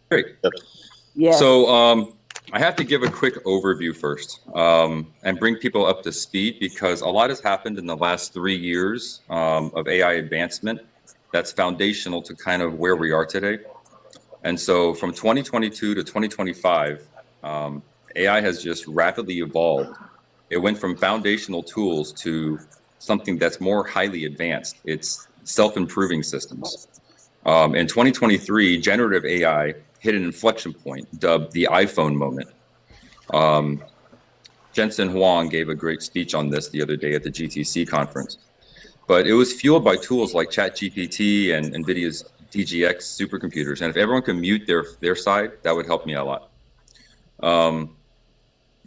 Great. Yes. So I have to give a quick overview first and bring people up to speed because a lot has happened in the last 3 years of AI advancement that's foundational to kind of where we are today. And so from 2022 to 2025, AI has just rapidly evolved. It went from foundational tools to something that's more highly advanced. It's self-improving systems. In 2023, generative AI hit an inflection point dubbed the iPhone moment. Um, Jensen Huang gave a great speech on this the other day at the GTC conference. But it was fueled by tools like ChatGPT and NVIDIA's DGX supercomputers. And if everyone can mute their side, that would help me a lot. Um,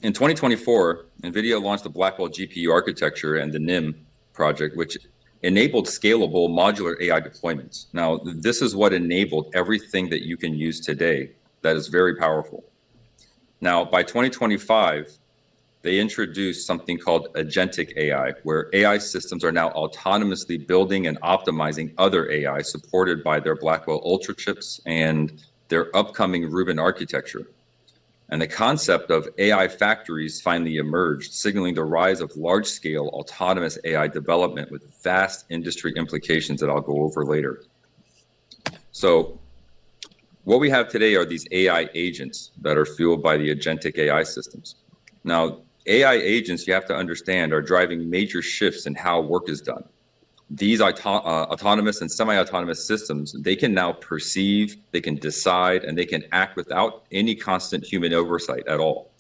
in 2024, NVIDIA launched the Blackwell GPU architecture and the NIM project, which enabled scalable modular AI deployments. Now, this is what enabled everything that you can use today that is very powerful. Now, by 2025, they introduced something called agentic AI, where AI systems are now autonomously building and optimizing other AI supported by their Blackwell Ultra chips and their upcoming Rubin architecture. And the concept of AI factories finally emerged, signaling the rise of large-scale autonomous AI development with vast industry implications that I'll go over later. So what we have today are these AI agents that are fueled by the agentic AI systems. Now, AI agents, you have to understand, are driving major shifts in how work is done. These autonomous and semi-autonomous systems, they can now perceive, they can decide, and they can act without any constant human oversight at all.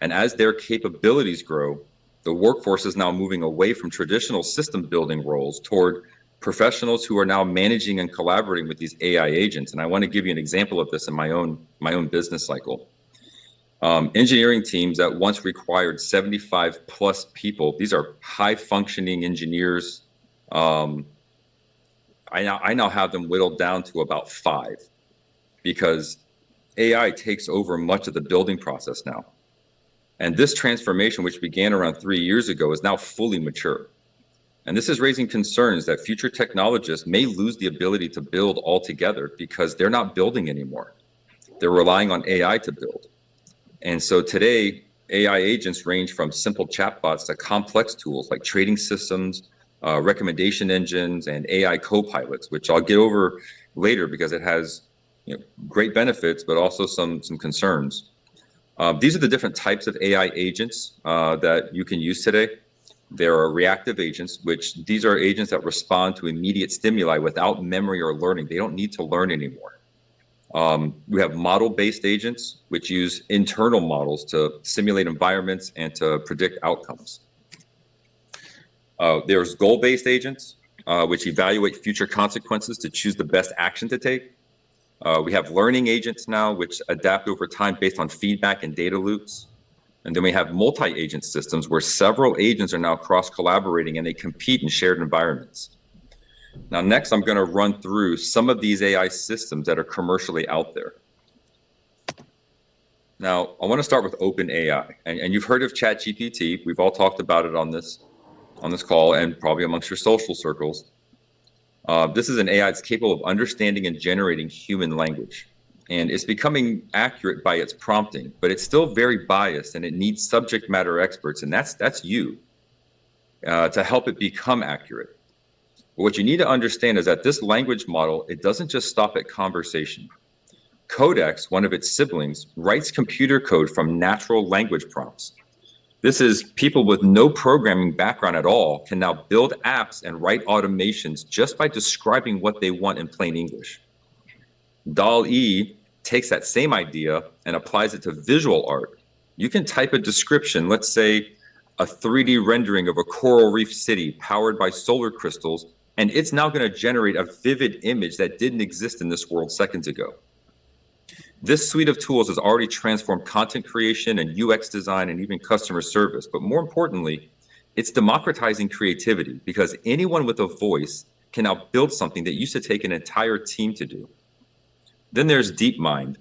And as their capabilities grow, the workforce is now moving away from traditional system building roles toward professionals who are now managing and collaborating with these AI agents. And I want to give you an example of this in my own business cycle. Engineering teams that once required 75 plus people, these are high functioning engineers. I now have them whittled down to about 5 because AI takes over much of the building process now. And this transformation, which began around 3 years ago, is now fully mature. And this is raising concerns that future technologists may lose the ability to build altogether because they're not building anymore. They're relying on AI to build. And so today, AI agents range from simple chatbots to complex tools like trading systems, recommendation engines, and AI co-pilots, which I'll get over later because it has great benefits, but also some concerns. These are the different types of AI agents that you can use today. There are reactive agents, which these are agents that respond to immediate stimuli without memory or learning. They don't need to learn anymore. We have model-based agents, which use internal models to simulate environments and to predict outcomes. There's goal-based agents, which evaluate future consequences to choose the best action to take. We have learning agents now, which adapt over time based on feedback and data loops. And then we have multi-agent systems where several agents are now cross-collaborating and they compete in shared environments. Now, next, I'm going to run through some of these AI systems that are commercially out there. Now, I want to start with OpenAI, and you've heard of ChatGPT. We've all talked about it on this call and probably amongst your social circles. This is an AI that's capable of understanding and generating human language, and it's becoming accurate by its prompting, but it's still very biased, and it needs subject matter experts, and that's you, to help it become accurate. But what you need to understand is that this language model, it doesn't just stop at conversation. Codex, one of its siblings, writes computer code from natural language prompts. This is people with no programming background at all can now build apps and write automations just by describing what they want in plain English. DALL-E takes that same idea and applies it to visual art. You can type a description, let's say a 3D rendering of a coral reef city powered by solar crystals, and it's now going to generate a vivid image that didn't exist in this world seconds ago. This suite of tools has already transformed content creation and UX design and even customer service. But more importantly, it's democratizing creativity because anyone with a voice can now build something that used to take an entire team to do. Then there's DeepMind,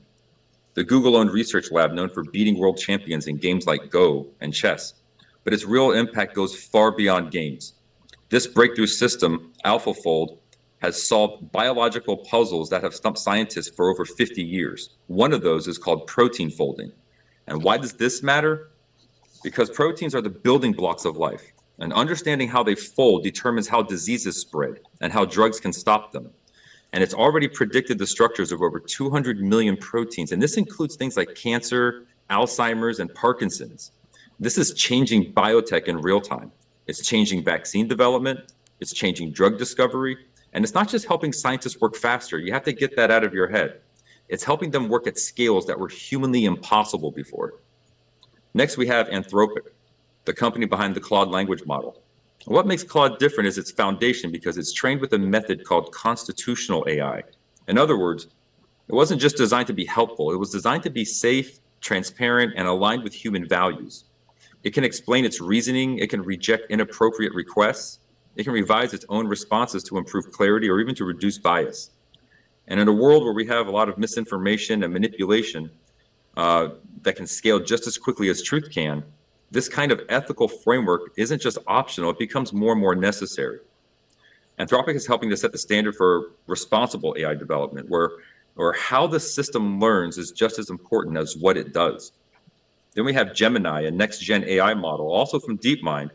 the Google-owned research lab known for beating world champions in games like Go and chess. But its real impact goes far beyond games. This breakthrough system, AlphaFold, has solved biological puzzles that have stumped scientists for over 50 years. One of those is called protein folding. And why does this matter? Because proteins are the building blocks of life, and understanding how they fold determines how diseases spread and how drugs can stop them. And it's already predicted the structures of over 200 million proteins, and this includes things like cancer, Alzheimer's, and Parkinson's. This is changing biotech in real time. It's changing vaccine development, it's changing drug discovery, and it's not just helping scientists work faster. You have to get that out of your head. It's helping them work at scales that were humanly impossible before. Next, we have Anthropic, the company behind the Claude language model. What makes Claude different is its foundation, because it's trained with a method called constitutional AI. In other words, it wasn't just designed to be helpful, it was designed to be safe, transparent, and aligned with human values. It can explain its reasoning, it can reject inappropriate requests, it can revise its own responses to improve clarity or even to reduce bias. And in a world where we have a lot of misinformation and manipulation that can scale just as quickly as truth can, this kind of ethical framework isn't just optional, it becomes more and more necessary. Anthropic is helping to set the standard for responsible AI development, where how the system learns is just as important as what it does. Then we have Gemini, a next-gen AI model, also from DeepMind,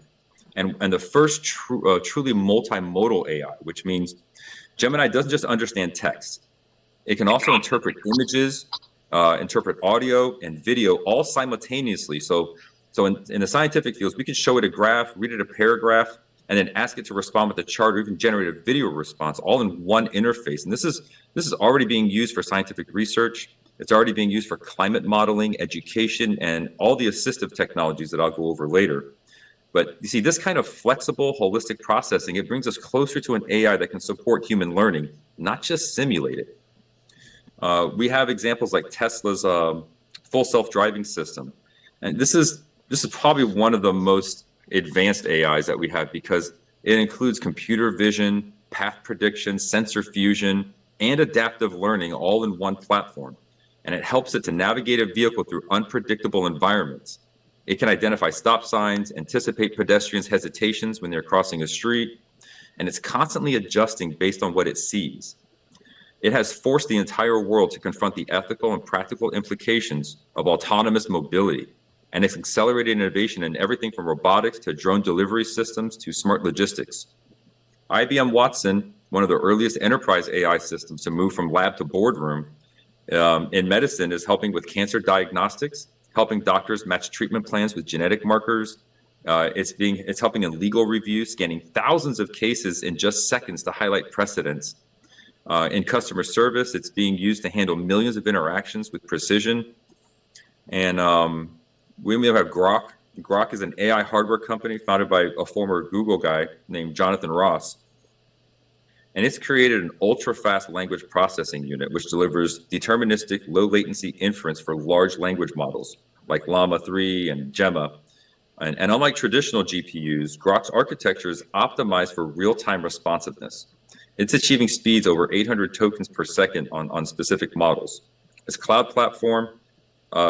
and the first truly multimodal AI, which means Gemini doesn't just understand text. It can also interpret images, interpret audio and video all simultaneously. So in the scientific fields, we can show it a graph, read it a paragraph, and then ask it to respond with a chart or even generate a video response all in one interface. And this is already being used for scientific research. It's already being used for climate modeling, education, and all the assistive technologies that I'll go over later. But you see, this kind of flexible, holistic processing, it brings us closer to an AI that can support human learning, not just simulate it. We have examples like Tesla's full self-driving system. And this is probably one of the most advanced AIs that we have, because it includes computer vision, path prediction, sensor fusion, and adaptive learning all in one platform. And it helps it to navigate a vehicle through unpredictable environments. It can identify stop signs, anticipate pedestrians' hesitations when they're crossing a street, and it's constantly adjusting based on what it sees. It has forced the entire world to confront the ethical and practical implications of autonomous mobility, and it's accelerated innovation in everything from robotics to drone delivery systems to smart logistics. IBM Watson, one of the earliest enterprise AI systems to move from lab to boardroom in medicine, is helping with cancer diagnostics, helping doctors match treatment plans with genetic markers. It's helping in legal review, scanning thousands of cases in just seconds to highlight precedents. In customer service, it's being used to handle millions of interactions with precision. And we have Grok. Grok is an AI hardware company founded by a former Google guy named Jonathan Ross. And it's created an ultra-fast language processing unit, which delivers deterministic, low-latency inference for large language models like Llama 3 and Gemma. And unlike traditional GPUs, Grok's architecture is optimized for real-time responsiveness. It's achieving speeds over 800 tokens per second on specific models. Its cloud platform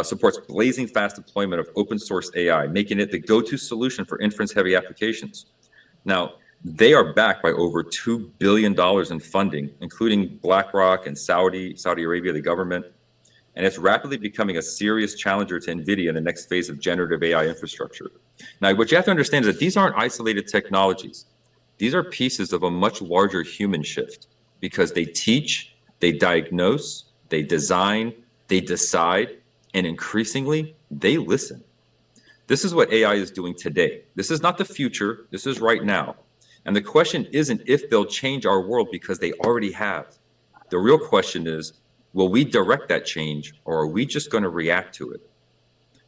supports blazing fast deployment of open source AI, making it the go-to solution for inference-heavy applications. Now, they are backed by over $2 billion in funding, including BlackRock and Saudi Arabia, the government. And it's rapidly becoming a serious challenger to NVIDIA in the next phase of generative AI infrastructure. Now, what you have to understand is that these aren't isolated technologies. These are pieces of a much larger human shift, because they teach, they diagnose, they design, they decide, and increasingly, they listen. This is what AI is doing today. This is not the future, this is right now. And the question isn't if they'll change our world, because they already have. The real question is, will we direct that change, or are we just going to react to it?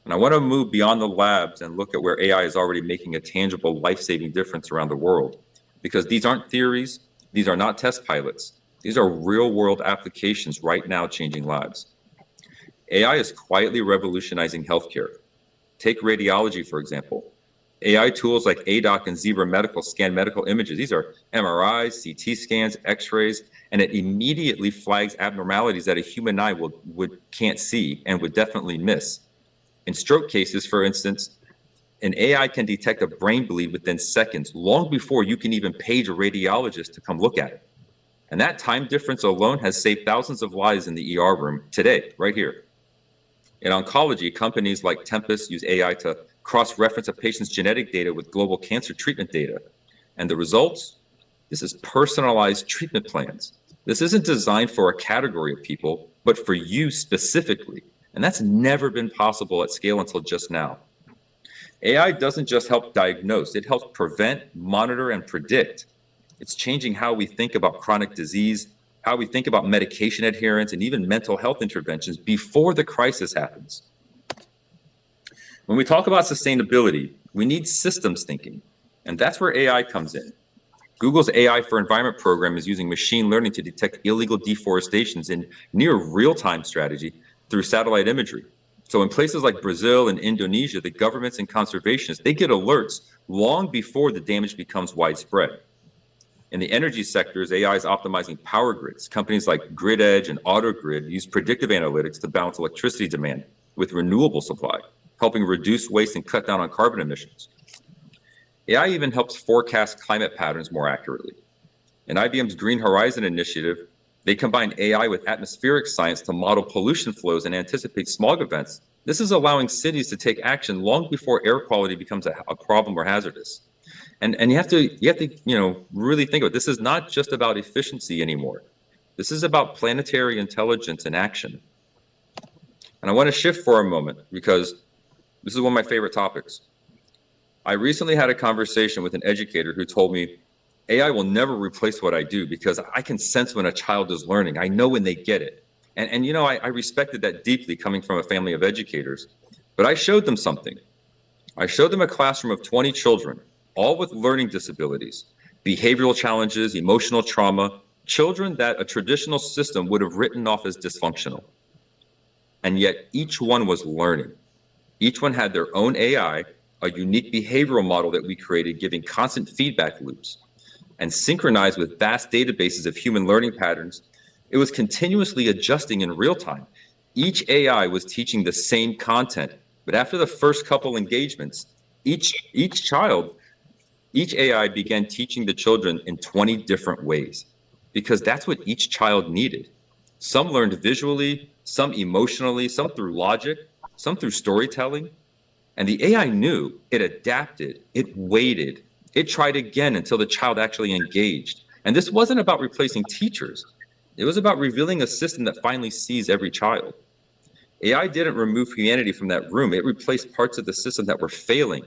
And I want to move beyond the labs and look at where AI is already making a tangible, life-saving difference around the world. Because these aren't theories, these are not test pilots. These are real-world applications right now changing lives. AI is quietly revolutionizing healthcare. Take radiology, for example. AI tools like ADOC and Zebra Medical scan medical images. These are MRIs, CT scans, X-rays, and it immediately flags abnormalities that a human eye can't see and would definitely miss. In stroke cases, for instance, an AI can detect a brain bleed within seconds, long before you can even page a radiologist to come look at it. And that time difference alone has saved thousands of lives in the ER room today, right here. In oncology, companies like Tempus use AI to cross-reference a patient's genetic data with global cancer treatment data. And the results? This is personalized treatment plans. This isn't designed for a category of people, but for you specifically. And that's never been possible at scale until just now. AI doesn't just help diagnose, it helps prevent, monitor, and predict. It's changing how we think about chronic disease, how we think about medication adherence, and even mental health interventions before the crisis happens. When we talk about sustainability, we need systems thinking, and that's where AI comes in. Google's AI for Environment program is using machine learning to detect illegal deforestations in near real-time strategy through satellite imagery. So in places like Brazil and Indonesia, the governments and conservationists, they get alerts long before the damage becomes widespread. In the energy sectors, AI is optimizing power grids. Companies like GridEdge and AutoGrid use predictive analytics to balance electricity demand with renewable supply, helping reduce waste and cut down on carbon emissions. AI even helps forecast climate patterns more accurately. In IBM's Green Horizon initiative, they combine AI with atmospheric science to model pollution flows and anticipate smog events. This is allowing cities to take action long before air quality becomes a problem or hazardous. And you have to really think about it. This is not just about efficiency anymore. This is about planetary intelligence in action. And I want to shift for a moment because this is one of my favorite topics. I recently had a conversation with an educator who told me AI will never replace what I do because I can sense when a child is learning. I know when they get it. And I respected that deeply coming from a family of educators. But I showed them something. I showed them a classroom of 20 children, all with learning disabilities, behavioral challenges, emotional trauma, children that a traditional system would have written off as dysfunctional. And yet each one was learning. Each one had their own AI, a unique behavioral model that we created, giving constant feedback loops. And synchronized with vast databases of human learning patterns, it was continuously adjusting in real time. Each AI was teaching the same content, but after the first couple engagements, each AI began teaching the children in 20 different ways, because that's what each child needed. Some learned visually, some emotionally, some through logic, some through storytelling. And the AI knew, it adapted, it waited, it tried again until the child actually engaged. And this wasn't about replacing teachers. It was about revealing a system that finally sees every child. AI didn't remove humanity from that room. It replaced parts of the system that were failing.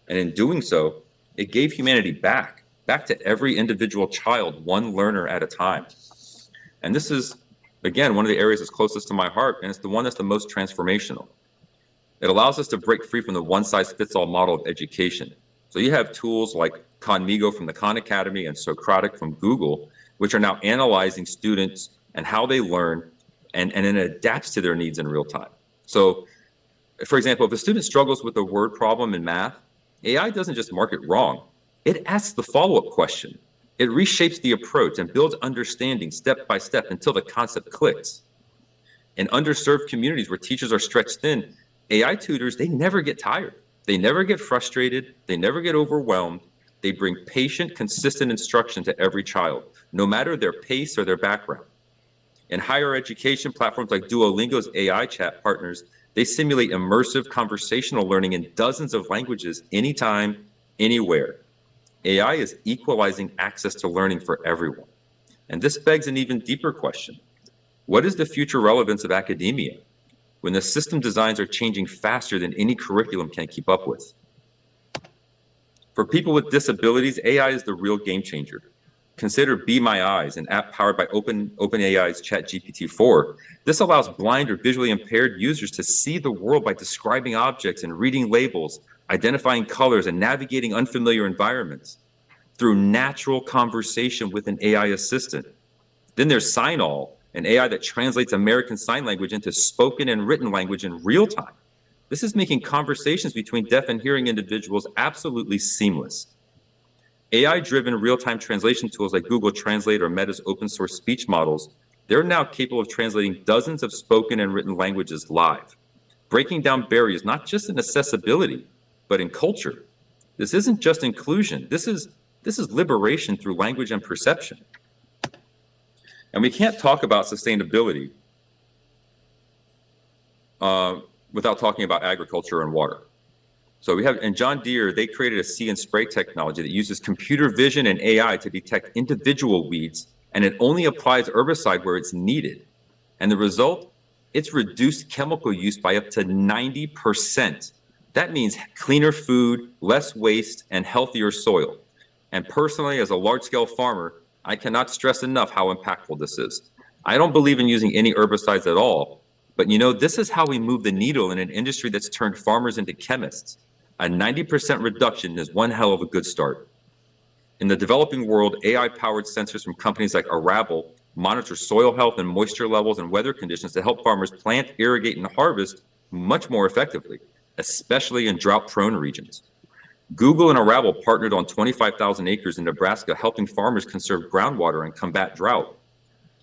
And in doing so, it gave humanity back to every individual child, one learner at a time. And this is, again, one of the areas that's closest to my heart, and it's the one that's the most transformational. It allows us to break free from the one-size-fits-all model of education. So you have tools like Conmigo from the Khan Academy and Socratic from Google, which are now analyzing students and how they learn, and it adapts to their needs in real time. So, for example, if a student struggles with a word problem in math, AI doesn't just mark it wrong. It asks the follow-up question. It reshapes the approach and builds understanding step by step until the concept clicks. In underserved communities where teachers are stretched thin, AI tutors, they never get tired. They never get frustrated. They never get overwhelmed. They bring patient, consistent instruction to every child, no matter their pace or their background. In higher education, platforms like Duolingo's AI chat partners, they simulate immersive conversational learning in dozens of languages, anytime, anywhere. AI is equalizing access to learning for everyone. And this begs an even deeper question. What is the future relevance of academia when the system designs are changing faster than any curriculum can keep up with? For people with disabilities, AI is the real game changer. Consider Be My Eyes, an app powered by OpenAI's ChatGPT-4. This allows blind or visually impaired users to see the world by describing objects and reading labels, identifying colors, and navigating unfamiliar environments through natural conversation with an AI assistant. Then there's SignAll, an AI that translates American Sign Language into spoken and written language in real time. This is making conversations between deaf and hearing individuals absolutely seamless. AI-driven real-time translation tools like Google Translate or Meta's open-source speech models, they're now capable of translating dozens of spoken and written languages live, breaking down barriers not just in accessibility, but in culture. This isn't just inclusion. This is liberation through language and perception. And we can't talk about sustainability without talking about agriculture and water. So we have, in John Deere, they created a see and spray technology that uses computer vision and AI to detect individual weeds, and it only applies herbicide where it's needed. And the result, it's reduced chemical use by up to 90%. That means cleaner food, less waste, and healthier soil. And personally, as a large-scale farmer, I cannot stress enough how impactful this is. I don't believe in using any herbicides at all, but you know, this is how we move the needle in an industry that's turned farmers into chemists. A 90% reduction is one hell of a good start. In the developing world, AI-powered sensors from companies like Arable monitor soil health and moisture levels and weather conditions to help farmers plant, irrigate, and harvest much more effectively, especially in drought-prone regions. Google and Arable partnered on 25,000 acres in Nebraska, helping farmers conserve groundwater and combat drought.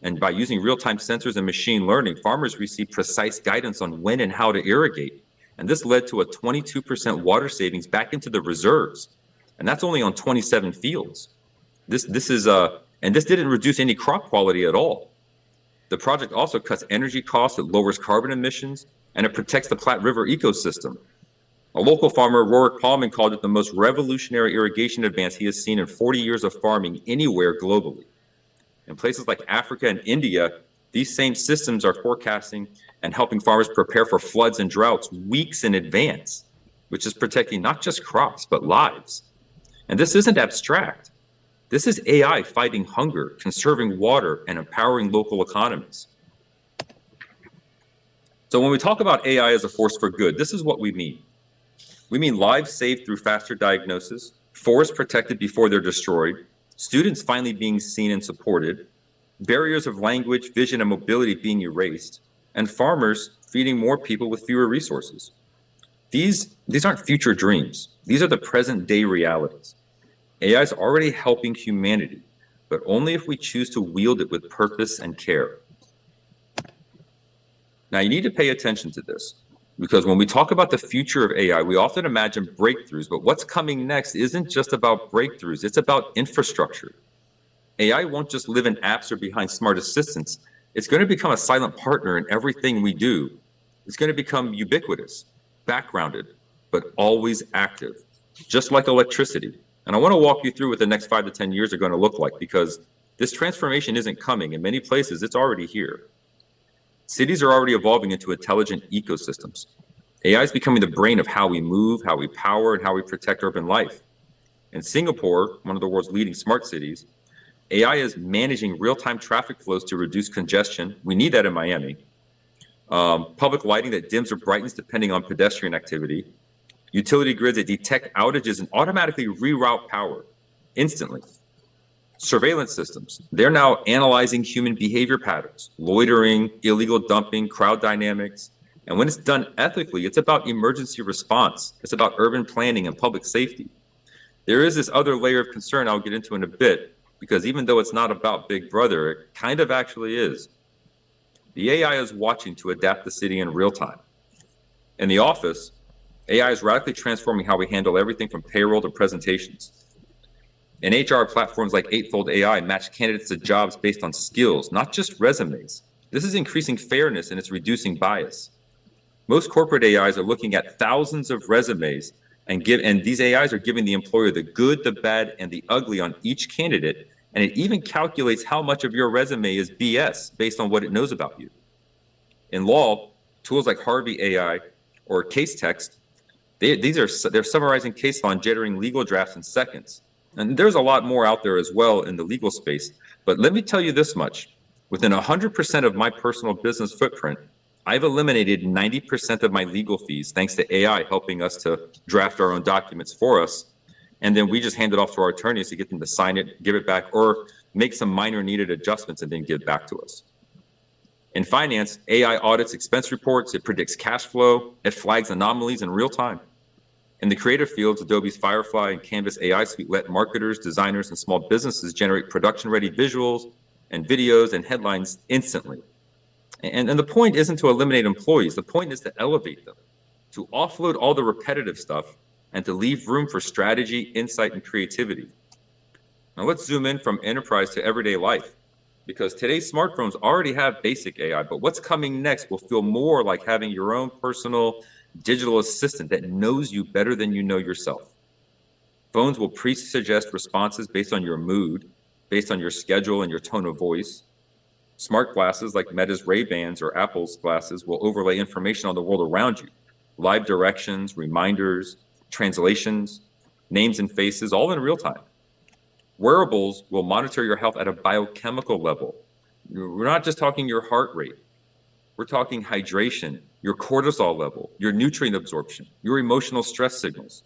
And by using real-time sensors and machine learning, farmers receive precise guidance on when and how to irrigate. And this led to a 22% water savings back into the reserves. And that's only on 27 fields. This didn't reduce any crop quality at all. The project also cuts energy costs, it lowers carbon emissions, and it protects the Platte River ecosystem. A local farmer, Rorik Paulman, called it the most revolutionary irrigation advance he has seen in 40 years of farming anywhere globally. In places like Africa and India, these same systems are forecasting and helping farmers prepare for floods and droughts weeks in advance, which is protecting not just crops, but lives. And this isn't abstract. This is AI fighting hunger, conserving water, and empowering local economies. So when we talk about AI as a force for good, this is what we mean. We mean lives saved through faster diagnosis, forests protected before they're destroyed, students finally being seen and supported, barriers of language, vision, and mobility being erased, and farmers feeding more people with fewer resources. These aren't future dreams. These are the present day realities. AI is already helping humanity, but only if we choose to wield it with purpose and care. Now, you need to pay attention to this, because when we talk about the future of AI, we often imagine breakthroughs, but what's coming next isn't just about breakthroughs, it's about infrastructure. AI won't just live in apps or behind smart assistants. It's going to become a silent partner in everything we do. It's going to become ubiquitous, backgrounded, but always active, just like electricity. And I want to walk you through what the next 5 to 10 years are going to look like, because this transformation isn't coming. In many places, it's already here. Cities are already evolving into intelligent ecosystems. AI is becoming the brain of how we move, how we power, and how we protect urban life. In Singapore, one of the world's leading smart cities, AI is managing real-time traffic flows to reduce congestion. We need that in Miami. Public lighting that dims or brightens depending on pedestrian activity. Utility grids that detect outages and automatically reroute power instantly. Surveillance systems, they're now analyzing human behavior patterns, loitering, illegal dumping, crowd dynamics. And when it's done ethically, it's about emergency response. It's about urban planning and public safety. There is this other layer of concern I'll get into in a bit, because even though it's not about Big Brother, it kind of actually is. The AI is watching to adapt the city in real time. In the office, AI is radically transforming how we handle everything from payroll to presentations. In HR, platforms like Eightfold AI match candidates to jobs based on skills, not just resumes. This is increasing fairness and it's reducing bias. Most corporate AIs are looking at thousands of resumes and these AIs are giving the employer the good, the bad, and the ugly on each candidate. And it even calculates how much of your resume is BS based on what it knows about you. In law, tools like Harvey AI or Case Text, they're summarizing case law and generating legal drafts in seconds. And there's a lot more out there as well in the legal space. But let me tell you this much. Within 100% of my personal business footprint, I've eliminated 90% of my legal fees thanks to AI helping us to draft our own documents for us. And then we just hand it off to our attorneys to get them to sign it, give it back, or make some minor needed adjustments and then give it back to us. In finance, AI audits expense reports, it predicts cash flow, it flags anomalies in real time. In the creative fields, Adobe's Firefly and Canvas AI suite let marketers, designers, and small businesses generate production-ready visuals and videos and headlines instantly. And the point isn't to eliminate employees. The point is to elevate them, to offload all the repetitive stuff, and to leave room for strategy, insight, and creativity. Now let's zoom in from enterprise to everyday life, because today's smartphones already have basic AI, but what's coming next will feel more like having your own personal digital assistant that knows you better than you know yourself. Phones will pre-suggest responses based on your mood, based on your schedule and your tone of voice. Smart glasses like Meta's Ray-Bans or Apple's glasses will overlay information on the world around you. Live directions, reminders, translations, names and faces, all in real time. Wearables will monitor your health at a biochemical level. We're not just talking your heart rate. We're talking hydration, your cortisol level, your nutrient absorption, your emotional stress signals.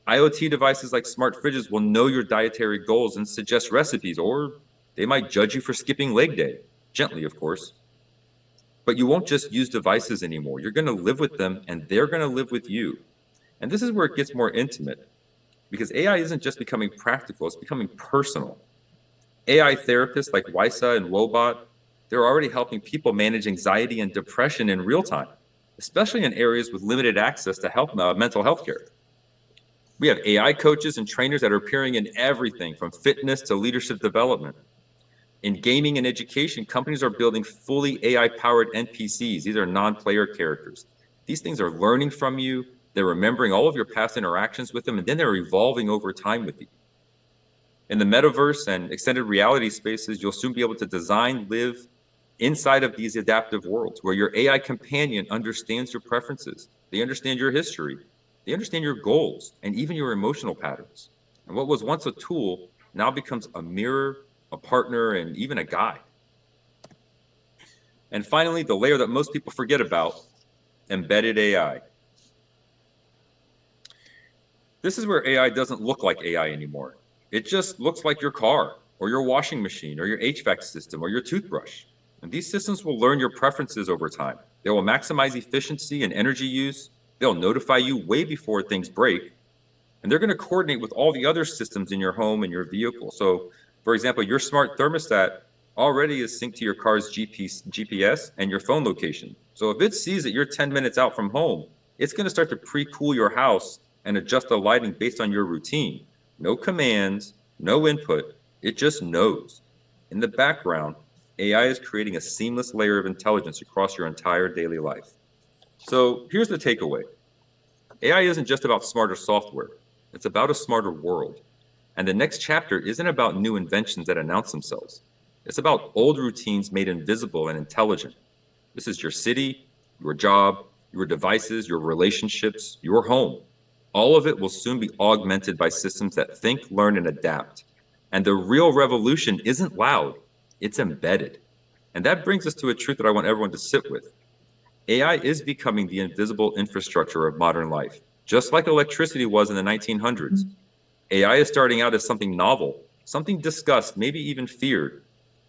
IoT devices like smart fridges will know your dietary goals and suggest recipes, or they might judge you for skipping leg day, gently, of course. But you won't just use devices anymore. You're going to live with them, and they're going to live with you. And this is where it gets more intimate, because AI isn't just becoming practical, it's becoming personal. AI therapists like Wysa and Wobot, they're already helping people manage anxiety and depression in real time, especially in areas with limited access to mental health care. We have AI coaches and trainers that are appearing in everything from fitness to leadership development. In gaming and education, companies are building fully AI-powered NPCs. These are non-player characters. These things are learning from you. They're remembering all of your past interactions with them, and then they're evolving over time with you. In the metaverse and extended reality spaces, you'll soon be able to design, live inside of these adaptive worlds where your AI companion understands your preferences. They understand your history. They understand your goals and even your emotional patterns. And what was once a tool now becomes a mirror, a partner, and even a guide. And finally, the layer that most people forget about, embedded AI. This is where AI doesn't look like AI anymore. It just looks like your car or your washing machine or your HVAC system or your toothbrush. And these systems will learn your preferences over time. They will maximize efficiency and energy use. They'll notify you way before things break. And they're going to coordinate with all the other systems in your home and your vehicle. So, for example, your smart thermostat already is synced to your car's GPS and your phone location. So if it sees that you're 10 minutes out from home, it's going to start to pre-cool your house and adjust the lighting based on your routine. No commands, no input, it just knows. In the background, AI is creating a seamless layer of intelligence across your entire daily life. So here's the takeaway. AI isn't just about smarter software, it's about a smarter world. And the next chapter isn't about new inventions that announce themselves. It's about old routines made invisible and intelligent. This is your city, your job, your devices, your relationships, your home. All of it will soon be augmented by systems that think, learn, and adapt. And the real revolution isn't loud, it's embedded. And that brings us to a truth that I want everyone to sit with. AI is becoming the invisible infrastructure of modern life, just like electricity was in the 1900s. AI is starting out as something novel, something discussed, maybe even feared.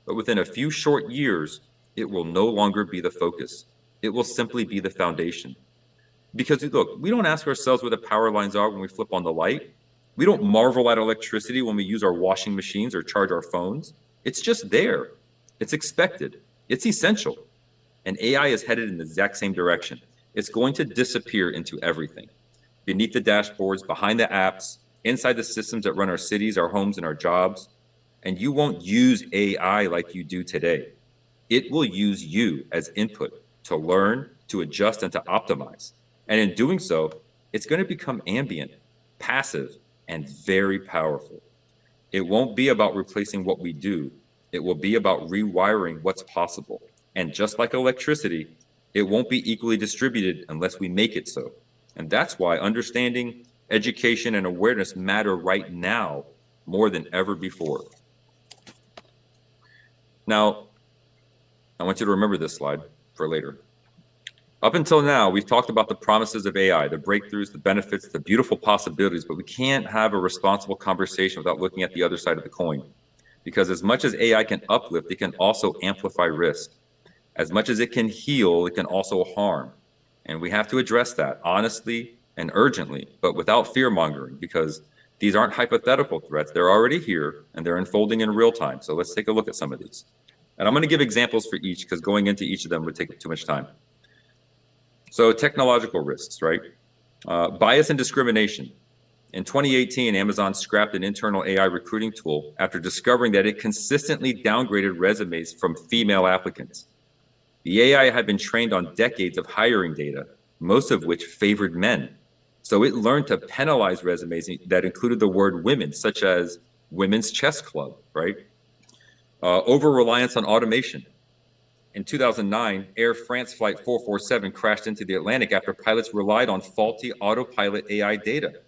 But within a few short years, it will no longer be the focus. It will simply be the foundation. Because look, we don't ask ourselves where the power lines are when we flip on the light. We don't marvel at electricity when we use our washing machines or charge our phones. It's just there. It's expected. It's essential. And AI is headed in the exact same direction. It's going to disappear into everything. Beneath the dashboards, behind the apps, inside the systems that run our cities, our homes, and our jobs. And you won't use AI like you do today. It will use you as input to learn, to adjust, and to optimize. And in doing so, it's going to become ambient, passive, and very powerful. It won't be about replacing what we do. It will be about rewiring what's possible. And just like electricity, it won't be equally distributed unless we make it so. And that's why understanding, education, and awareness matter right now more than ever before. Now, I want you to remember this slide for later. Up until now, we've talked about the promises of AI, the breakthroughs, the benefits, the beautiful possibilities, but we can't have a responsible conversation without looking at the other side of the coin. Because as much as AI can uplift, it can also amplify risk. As much as it can heal, it can also harm. And we have to address that honestly and urgently, but without fear-mongering, because these aren't hypothetical threats. They're already here, and they're unfolding in real time. So let's take a look at some of these. And I'm going to give examples for each, because going into each of them would take too much time. So technological risks, right? Bias and discrimination. In 2018, Amazon scrapped an internal AI recruiting tool after discovering that it consistently downgraded resumes from female applicants. The AI had been trained on decades of hiring data, most of which favored men. So it learned to penalize resumes that included the word women, such as women's chess club, right? Over-reliance on automation. In 2009, Air France Flight 447 crashed into the Atlantic after pilots relied on faulty autopilot AI data.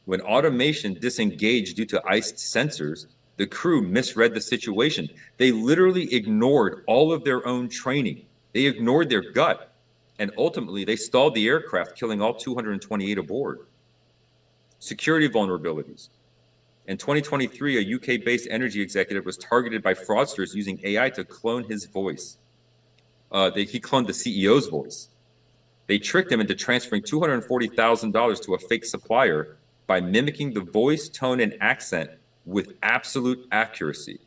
When automation disengaged due to iced sensors, the crew misread the situation. They literally ignored all of their own training. They ignored their gut. And ultimately, they stalled the aircraft, killing all 228 aboard. Security vulnerabilities. In 2023, a UK-based energy executive was targeted by fraudsters using AI to clone his voice. He cloned the CEO's voice. They tricked him into transferring $240,000 to a fake supplier by mimicking the voice, tone, and accent with absolute accuracy.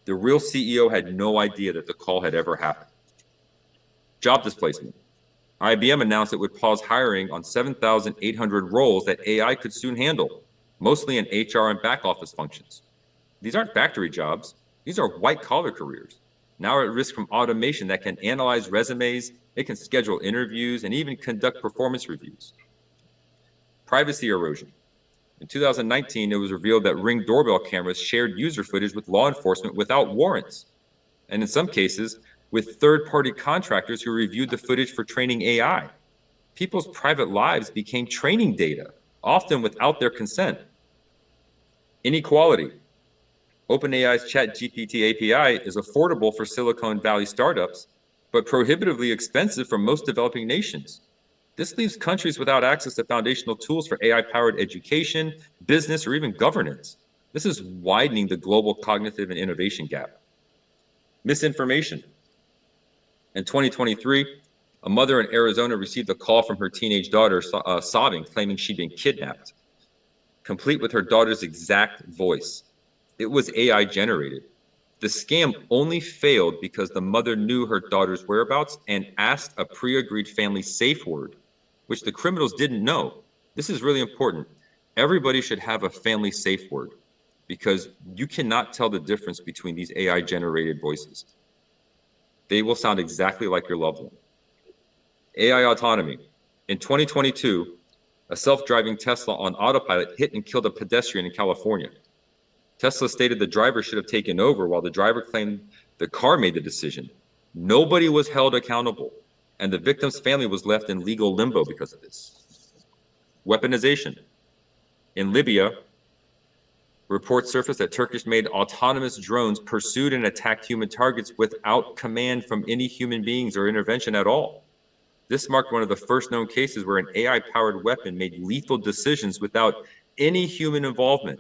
The real CEO had no idea that the call had ever happened. Job displacement. IBM announced it would pause hiring on 7,800 roles that AI could soon handle, mostly in HR and back office functions. These aren't factory jobs. These are white-collar careers, now at risk from automation that can analyze resumes, it can schedule interviews, and even conduct performance reviews. Privacy erosion. In 2019, it was revealed that Ring doorbell cameras shared user footage with law enforcement without warrants, and in some cases, with third-party contractors who reviewed the footage for training AI. People's private lives became training data, often without their consent. Inequality. OpenAI's ChatGPT API is affordable for Silicon Valley startups, but prohibitively expensive for most developing nations. This leaves countries without access to foundational tools for AI-powered education, business, or even governance. This is widening the global cognitive and innovation gap. Misinformation. In 2023, a mother in Arizona received a call from her teenage daughter sobbing, claiming she'd been kidnapped, complete with her daughter's exact voice. It was AI generated. The scam only failed because the mother knew her daughter's whereabouts and asked a pre-agreed family safe word, which the criminals didn't know. This is really important. Everybody should have a family safe word because you cannot tell the difference between these AI generated voices. They will sound exactly like your loved one. AI autonomy. In 2022, a self-driving Tesla on autopilot hit and killed a pedestrian in California. Tesla stated the driver should have taken over while the driver claimed the car made the decision. Nobody was held accountable, and the victim's family was left in legal limbo because of this. Weaponization. In Libya, reports surfaced that Turkish-made autonomous drones pursued and attacked human targets without command from any human beings or intervention at all. This marked one of the first known cases where an AI-powered weapon made lethal decisions without any human involvement.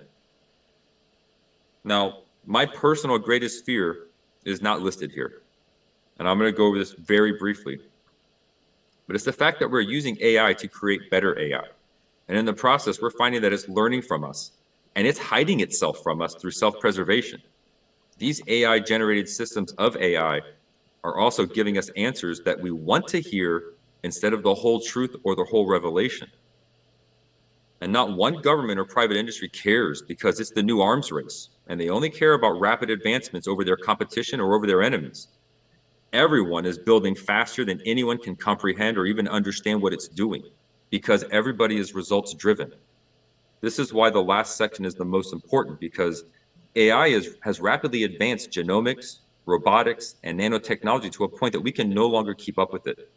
Now, my personal greatest fear is not listed here, and I'm going to go over this very briefly. But it's the fact that we're using AI to create better AI. And in the process, we're finding that it's learning from us, and it's hiding itself from us through self-preservation. These AI-generated systems of AI are also giving us answers that we want to hear instead of the whole truth or the whole revelation. And not one government or private industry cares because it's the new arms race, and they only care about rapid advancements over their competition or over their enemies. Everyone is building faster than anyone can comprehend or even understand what it's doing because everybody is results driven. This is why the last section is the most important because AI has rapidly advanced genomics, robotics, and nanotechnology to a point that we can no longer keep up with it.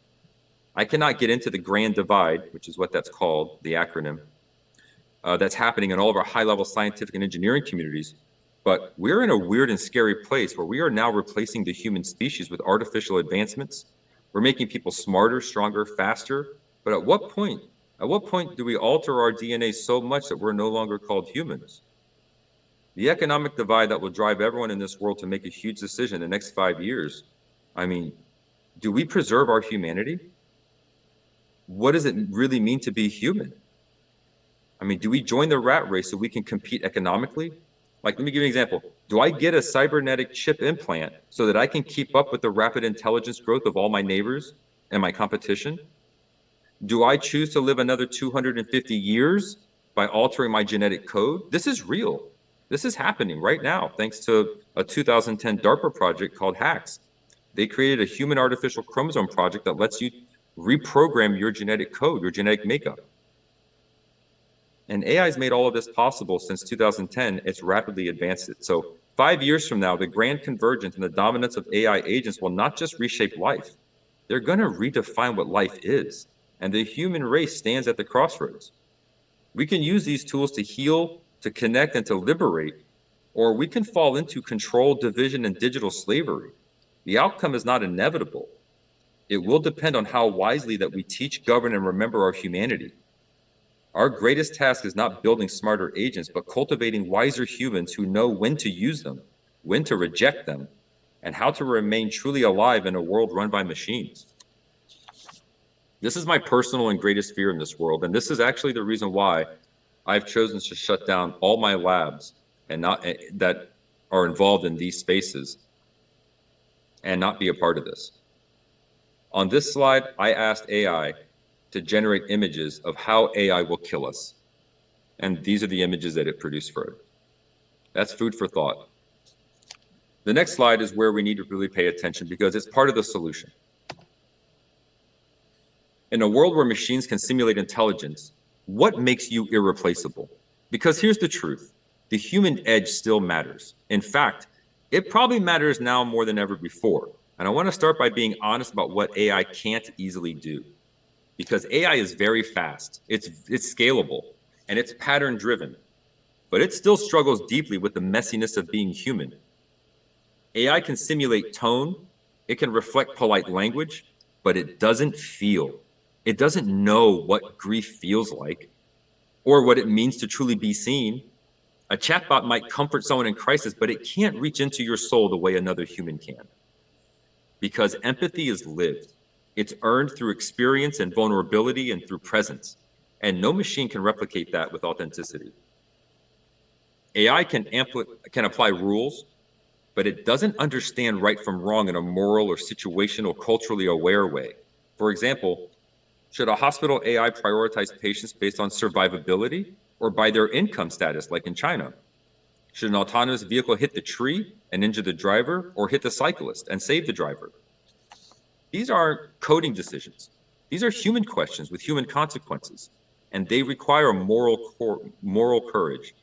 I cannot get into the grand divide, which is what that's called, the acronym, that's happening in all of our high-level scientific and engineering communities. But we're in a weird and scary place where we are now replacing the human species with artificial advancements. We're making people smarter, stronger, faster. But at what point do we alter our DNA so much that we're no longer called humans? The economic divide that will drive everyone in this world to make a huge decision in the next 5 years. I mean, do we preserve our humanity? What does it really mean to be human? I mean, do we join the rat race so we can compete economically? Like, let me give you an example. Do I get a cybernetic chip implant so that I can keep up with the rapid intelligence growth of all my neighbors and my competition? Do I choose to live another 250 years by altering my genetic code. This is real. This is happening right now, thanks to a 2010 DARPA project called HACS. They created a human artificial chromosome project that lets you reprogram your genetic code, your genetic makeup. And AI has made all of this possible since 2010. It's rapidly advanced it. So 5 years from now, the grand convergence and the dominance of AI agents will not just reshape life. They're going to redefine what life is. And the human race stands at the crossroads. We can use these tools to heal, to connect, and to liberate, or we can fall into control, division, and digital slavery. The outcome is not inevitable. It will depend on how wisely that we teach, govern, and remember our humanity. Our greatest task is not building smarter agents, but cultivating wiser humans who know when to use them, when to reject them, and how to remain truly alive in a world run by machines. This is my personal and greatest fear in this world, and this is actually the reason why I've chosen to shut down all my labs and not that are involved in these spaces and not be a part of this. On this slide, I asked AI to generate images of how AI will kill us. And these are the images that it produced for it. That's food for thought. The next slide is where we need to really pay attention because it's part of the solution. In a world where machines can simulate intelligence, what makes you irreplaceable? Because here's the truth. The human edge still matters. In fact, it probably matters now more than ever before. And I want to start by being honest about what AI can't easily do. Because AI is very fast, it's scalable, and it's pattern driven, but it still struggles deeply with the messiness of being human. AI can simulate tone, it can reflect polite language, but it doesn't feel. It doesn't know what grief feels like or what it means to truly be seen. A chatbot might comfort someone in crisis, but it can't reach into your soul the way another human can. Because empathy is lived. It's earned through experience and vulnerability and through presence. And no machine can replicate that with authenticity. AI can apply rules, but it doesn't understand right from wrong in a moral or situational, culturally aware way. For example, should a hospital AI prioritize patients based on survivability or by their income status, like in China? Should an autonomous vehicle hit the tree and injure the driver or hit the cyclist and save the driver? These aren't coding decisions. These are human questions with human consequences, and they require moral courage,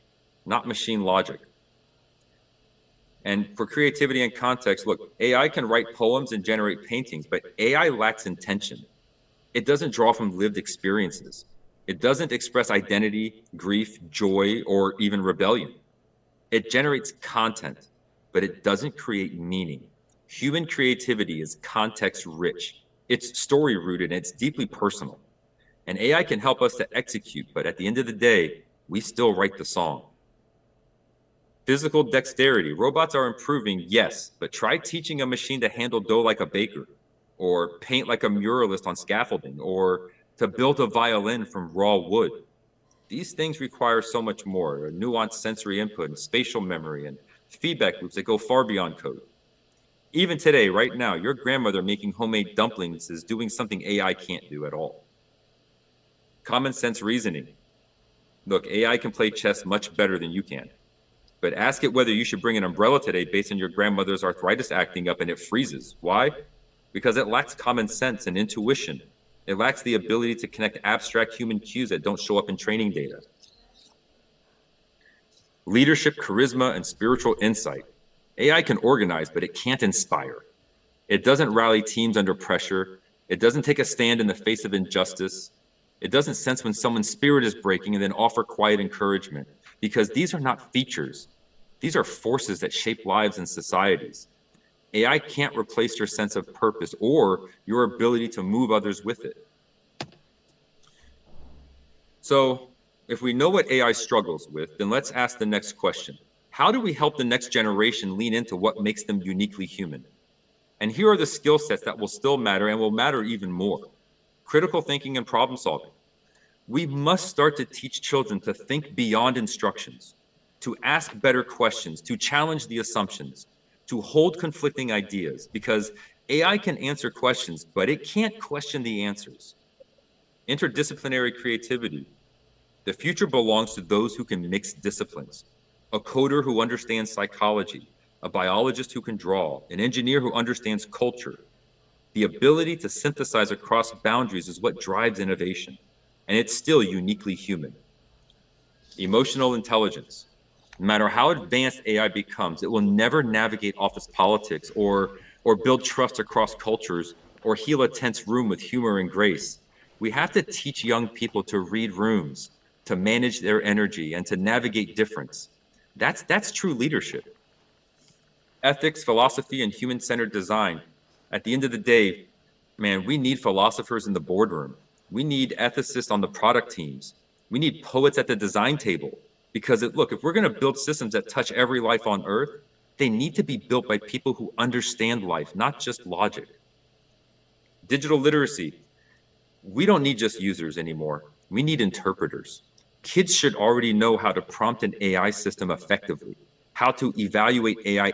not machine logic. And for creativity and context, look, AI can write poems and generate paintings, but AI lacks intention. It doesn't draw from lived experiences. It doesn't express identity, grief, joy, or even rebellion. It generates content, but it doesn't create meaning. Human creativity is context-rich. It's story-rooted, and it's deeply personal. And AI can help us to execute, but at the end of the day, we still write the song. Physical dexterity. Robots are improving, yes, but try teaching a machine to handle dough like a baker, or paint like a muralist on scaffolding, or to build a violin from raw wood. These things require so much more, a nuanced sensory input and spatial memory and feedback loops that go far beyond code. Even today, right now, your grandmother making homemade dumplings is doing something AI can't do at all. Common sense reasoning. Look, AI can play chess much better than you can. But ask it whether you should bring an umbrella today based on your grandmother's arthritis acting up and it freezes. Why? Because it lacks common sense and intuition. It lacks the ability to connect abstract human cues that don't show up in training data. Leadership, charisma, and spiritual insight. AI can organize, but it can't inspire. It doesn't rally teams under pressure. It doesn't take a stand in the face of injustice. It doesn't sense when someone's spirit is breaking and then offer quiet encouragement, because these are not features. These are forces that shape lives and societies. AI can't replace your sense of purpose or your ability to move others with it. So if we know what AI struggles with, then let's ask the next question. How do we help the next generation lean into what makes them uniquely human? And here are the skill sets that will still matter and will matter even more. Critical thinking and problem solving. We must start to teach children to think beyond instructions, to ask better questions, to challenge the assumptions, to hold conflicting ideas, because AI can answer questions, but it can't question the answers. Interdisciplinary creativity. The future belongs to those who can mix disciplines. A coder who understands psychology, a biologist who can draw, an engineer who understands culture. The ability to synthesize across boundaries is what drives innovation, and it's still uniquely human. Emotional intelligence. No matter how advanced AI becomes, it will never navigate office politics or build trust across cultures or heal a tense room with humor and grace. We have to teach young people to read rooms, to manage their energy, and to navigate difference. That's true leadership. Ethics, philosophy, and human-centered design. At the end of the day, man, we need philosophers in the boardroom. We need ethicists on the product teams. We need poets at the design table. Because look, if we're going to build systems that touch every life on Earth, they need to be built by people who understand life, not just logic. Digital literacy. We don't need just users anymore. We need interpreters. Kids should already know how to prompt an AI system effectively, how to evaluate AI